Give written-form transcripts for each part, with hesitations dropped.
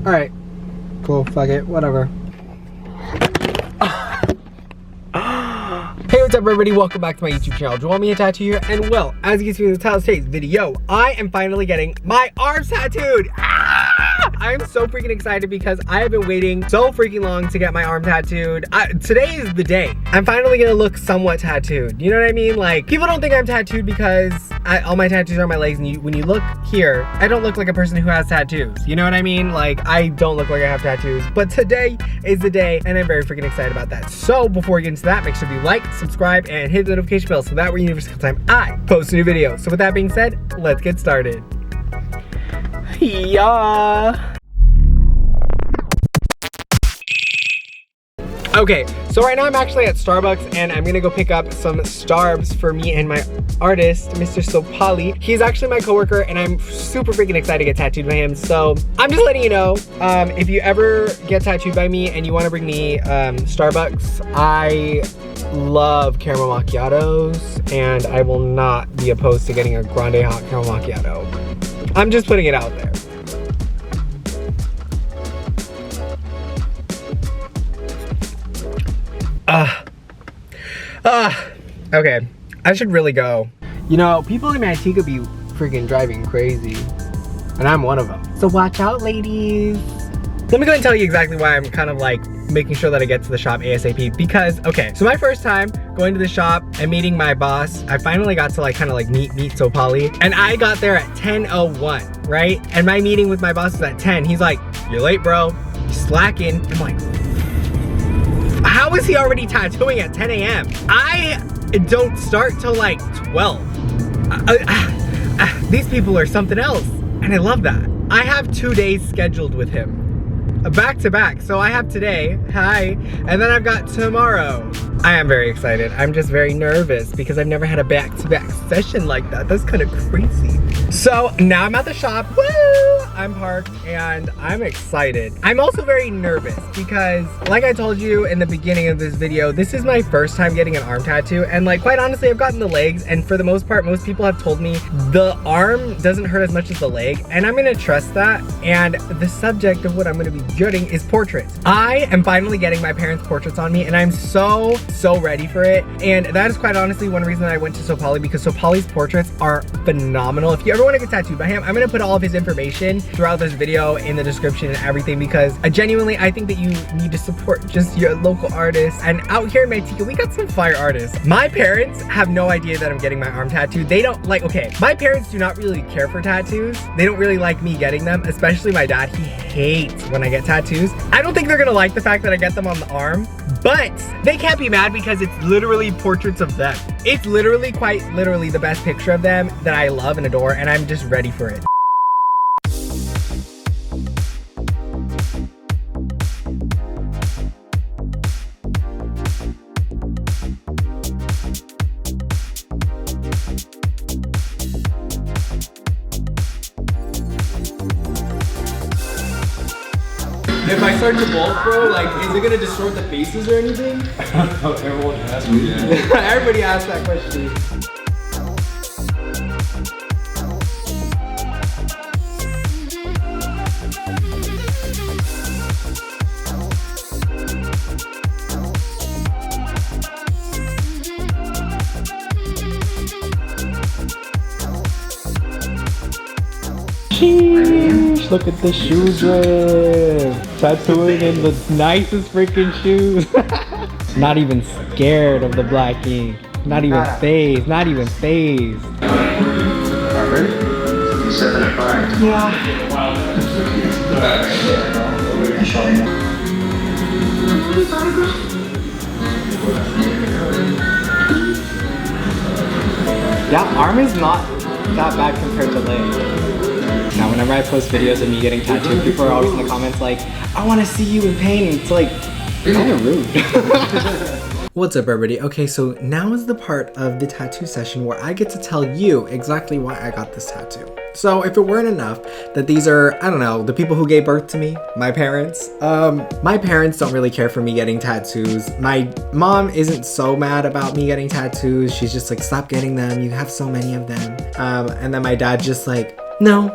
Alright. Cool, fuck it, whatever. Hey, what's up everybody? Welcome back to my YouTube channel. Join me a tattoo here, and well, as you can see in the title of today's video, I am finally getting my arms tattooed. I am so freaking excited because I have been waiting so freaking long to get my arm tattooed. Today is the day. I'm finally gonna look somewhat tattooed. You know what I mean? Like, people don't think I'm tattooed because all my tattoos are on my legs, and when you look here, I don't look like a person who has tattoos. You know what I mean? Like, I don't look like I have tattoos, but today is the day, and I'm very freaking excited about that. So before we get into that, make sure you like, subscribe, and hit the notification bell so that way you know every single time I post a new video. So with that being said, let's get started. Yeah. Okay, so right now I'm actually at Starbucks and I'm gonna go pick up some Starbs for me and my artist, Mr. Sophollie. He's actually my coworker and I'm super freaking excited to get tattooed by him. So I'm just letting you know, if you ever get tattooed by me and you wanna bring me Starbucks, I love caramel macchiatos and I will not be opposed to getting a grande hot caramel macchiato. I'm just putting it out there. Okay, I should really go. You know, people in Manteca be freaking driving crazy, and I'm one of them. So watch out, ladies. Let me go and tell you exactly why I'm kind of like making sure that I get to the shop ASAP, because, okay, so my first time going to the shop and meeting my boss, I finally got to like kind of like meet Sophollie, and I got there at 10:01, right? And my meeting with my boss was at 10. He's like, "You're late, bro. You're slacking." I'm like, how is he already tattooing at 10 a.m.? I don't start till like 12. These people are something else, and I love that. I have 2 days scheduled with him, back to back. So I have today, hi, and then I've got tomorrow. I am very excited. I'm just very nervous because I've never had a back-to-back session like that. That's kind of crazy. So now I'm at the shop, woo! I'm parked and I'm excited. I'm also very nervous because, like I told you in the beginning of this video, this is my first time getting an arm tattoo, and like quite honestly, I've gotten the legs, and for the most part, most people have told me the arm doesn't hurt as much as the leg, and I'm gonna trust that. And the subject of what I'm gonna be getting is portraits. I am finally getting my parents' portraits on me, and I'm so ready for it. And that is quite honestly one reason that I went to Sophollie, because Sopollie's portraits are phenomenal. If you ever want to get tattooed by him, I'm gonna put all of his information throughout this video in the description and everything, because I think that you need to support just your local artists. And out here in Manteca, we got some fire artists. My parents have no idea that I'm getting my arm tattooed. They don't like, okay, my parents do not really care for tattoos. They don't really like me getting them, especially my dad. He hates when I get tattoos. I don't think they're gonna like the fact that I get them on the arm, but they can't be mad because it's literally portraits of them. It's literally, quite literally, the best picture of them that I love and adore, and I'm just ready for it. If I start to bulk, bro, like, is it gonna distort the faces or anything? Everyone asks me that. Everybody asks that question. Sheesh, look at the shoe drip. Tattooing in the nicest freaking shoes. Not even scared of the black ink. Not even phased. Not even phased. Ready? 7:05. Yeah. That arm is not that bad compared to leg. Now, whenever I post videos of me getting tattooed, people are always in the comments like, "I want to see you in pain." And it's like, kind of rude. What's up, everybody? Okay, so now is the part of the tattoo session where I get to tell you exactly why I got this tattoo. So if it weren't enough that these are, I don't know, the people who gave birth to me, my parents. My parents don't really care for me getting tattoos. My mom isn't so mad about me getting tattoos. She's just like, stop getting them. You have so many of them. And then my dad just like, no,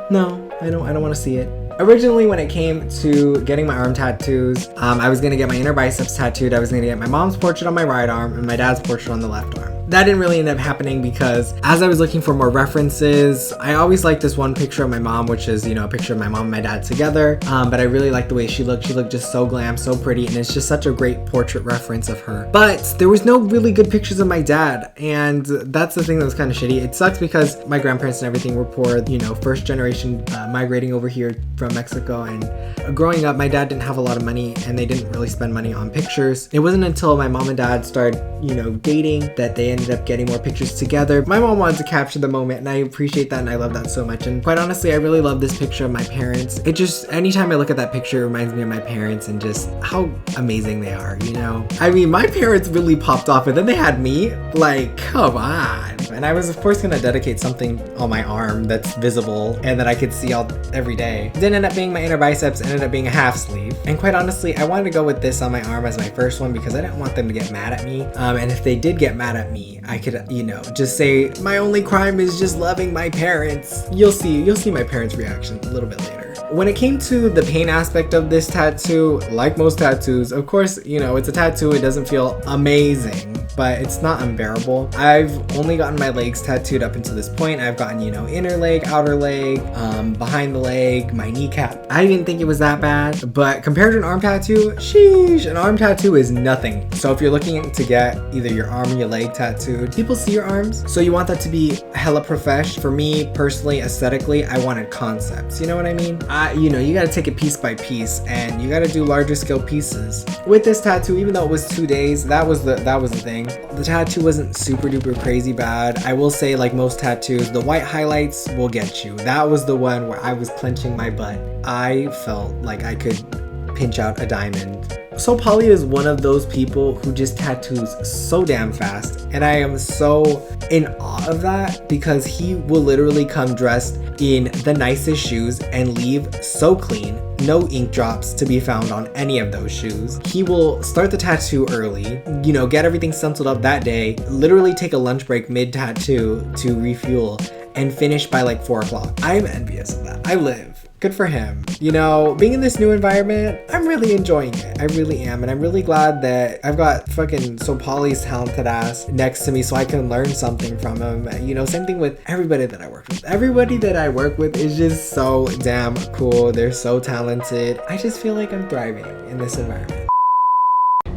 I don't want to see it. Originally, when it came to getting my arm tattoos, I was gonna get my inner biceps tattooed. I was gonna get my mom's portrait on my right arm and my dad's portrait on the left arm. That didn't really end up happening because as I was looking for more references, I always liked this one picture of my mom, which is, you know, a picture of my mom and my dad together. But I really liked the way she looked. She looked just so glam, so pretty, and it's just such a great portrait reference of her. But there was no really good pictures of my dad, and that's the thing that was kind of shitty. It sucks because my grandparents and everything were poor, you know, first generation migrating over here from Mexico, and growing up, my dad didn't have a lot of money, and they didn't really spend money on pictures. It wasn't until my mom and dad started, you know, dating that they ended up getting more pictures together. My mom wanted to capture the moment, and I appreciate that, and I love that so much. And quite honestly, I really love this picture of my parents. It just, anytime I look at that picture, it reminds me of my parents and just how amazing they are, you know? I mean, my parents really popped off, and then they had me. Like, come on. And I was, of course, gonna dedicate something on my arm that's visible and that I could see all every day. It didn't end up being my inner biceps, it ended up being a half sleeve. And quite honestly, I wanted to go with this on my arm as my first one because I didn't want them to get mad at me. And if they did get mad at me, I could, you know, just say my only crime is just loving my parents. You'll see my parents' reaction a little bit later. When it came to the pain aspect of this tattoo, like most tattoos, of course, you know, it's a tattoo, it doesn't feel amazing, but it's not unbearable. I've only gotten my legs tattooed up until this point. I've gotten, you know, inner leg, outer leg, behind the leg, my kneecap. I didn't think it was that bad, but compared to an arm tattoo, sheesh, an arm tattoo is nothing. So if you're looking to get either your arm or your leg tattooed, people see your arms, so you want that to be hella profesh. For me, personally, aesthetically, I wanted concepts, you know what I mean? You know, you gotta take it piece by piece, and you gotta do larger scale pieces. With this tattoo, even though it was 2 days, that was the thing. The tattoo wasn't super duper crazy bad. I will say, like most tattoos, the white highlights will get you. That was the one where I was clenching my butt. I felt like I could pinch out a diamond. Sophollie is one of those people who just tattoos so damn fast, and I am so in awe of that because he will literally come dressed in the nicest shoes and leave so clean. No ink drops to be found on any of those shoes. He will start the tattoo early, you know, get everything stenciled up that day, literally take a lunch break mid-tattoo to refuel, and finish by like 4 o'clock. I'm envious of that. I live. Good for him. You know, being in this new environment, I'm really enjoying it. I really am. And I'm really glad that I've got fucking Sopollie's talented ass next to me so I can learn something from him. You know, same thing with everybody that I work with. Everybody that I work with is just so damn cool. They're so talented. I just feel like I'm thriving in this environment.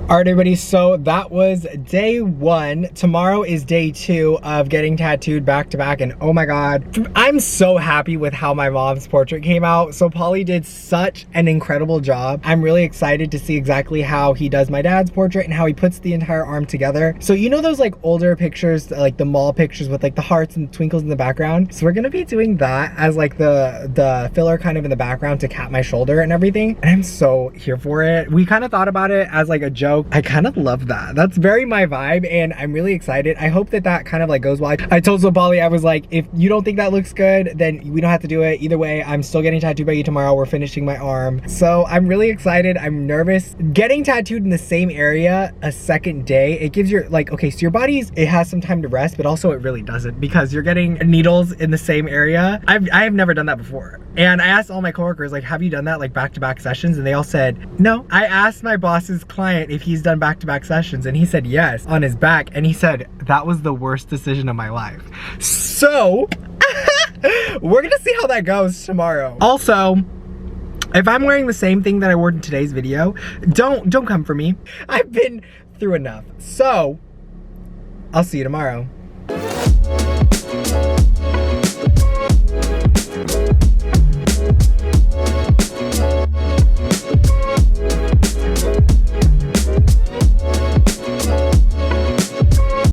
Alright everybody, so that was day 1. Tomorrow is day 2 of getting tattooed back to back, and oh my god, I'm so happy with how my mom's portrait came out. Sophollie did such an incredible job. I'm really excited to see exactly how he does my dad's portrait and how he puts the entire arm together. So you know those like older pictures, like the mall pictures with like the hearts and twinkles in the background? So we're gonna be doing that as like the filler kind of in the background to cap my shoulder and everything, and I'm so here for it. We kind of thought about it as like a joke. I kind of love that. That's very my vibe, and I'm really excited. I hope that that kind of like goes well. I told Sophollie, I was like, if you don't think that looks good, then we don't have to do it. Either way, I'm still getting tattooed by you tomorrow. We're finishing my arm. So I'm really excited. I'm nervous. Getting tattooed in the same area a second day, it gives your, like, okay, so your body's, it has some time to rest, but also it really doesn't because you're getting needles in the same area. I have never done that before. And I asked all my coworkers, like, have you done that like back-to-back sessions? And they all said, no. I asked my boss's client if he's done back-to-back sessions, and he said yes, on his back, and he said that was the worst decision of my life. So we're gonna see how that goes tomorrow. Also, if I'm wearing the same thing that I wore in today's video, don't come for me. I've been through enough. So I'll see you tomorrow.